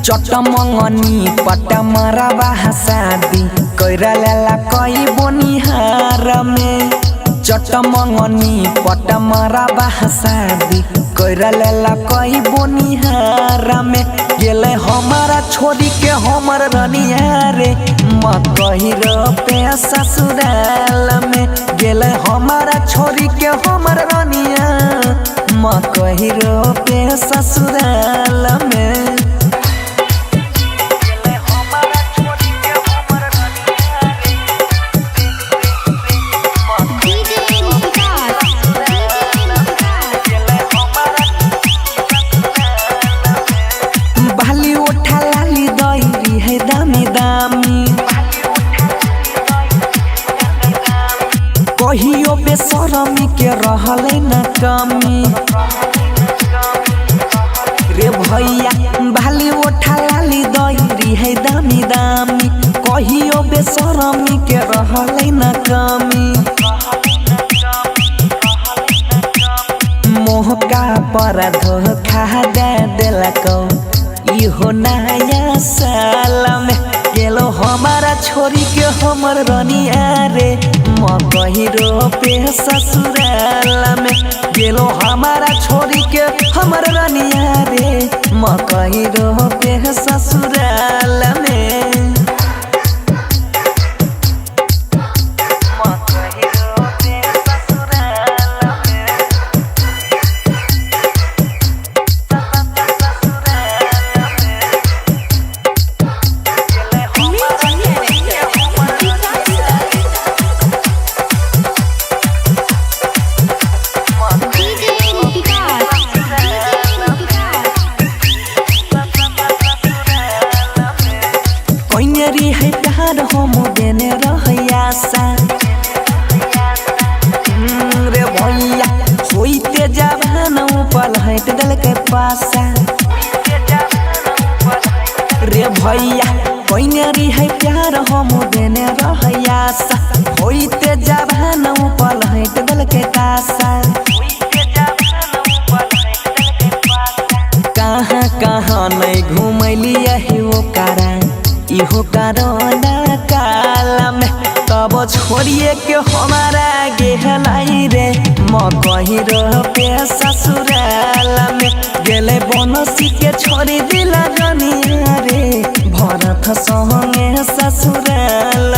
चटमंगनी पटमरा शादी कैरा लेला कई बोनिहार में। चटमंगनी पटमरा शादी कैरा लेला कई बोनिहार में। गेले हमारा छोड़ी के हमर रनिया रे मकही पे ससुराल में। गेले हमारा छोड़ी के हमर रनिया मकही पे ससुराल में। बाली उठा लाली दईरी है दामी दामी कहियो बेशरमी के रहले न कमी रे भैया। बाली उठा लाली दईरी है दामी दामी कहियो बेशरमी के रहले न कमी। मोहका पर धोखा दे देलको इहो नया साल में। गेलो हमारा छोरी के हमर रनिया रे मकही पे ससुराल में। गेलो हमारा छोरी के हमर रनिया रे मकही पे ससुराल में। कोइनेरी है प्यार हम देने रहयासा रे भैया होइते जवान ऊपर हट दल के पासा रे भैया। कोइनेरी है प्यार हम देने रहयासा होइते जवान ऊपर हट दल के पासा। कहाँ कहाँ नहीं घूमली यही वो कारा इहो कारोना काल में। तब छोड़िए के हमारा गेहलाई रे मकही पे ससुराल में। गेले बनसी के छोड़ी दिला रनिया रे भरत संगे ससुराल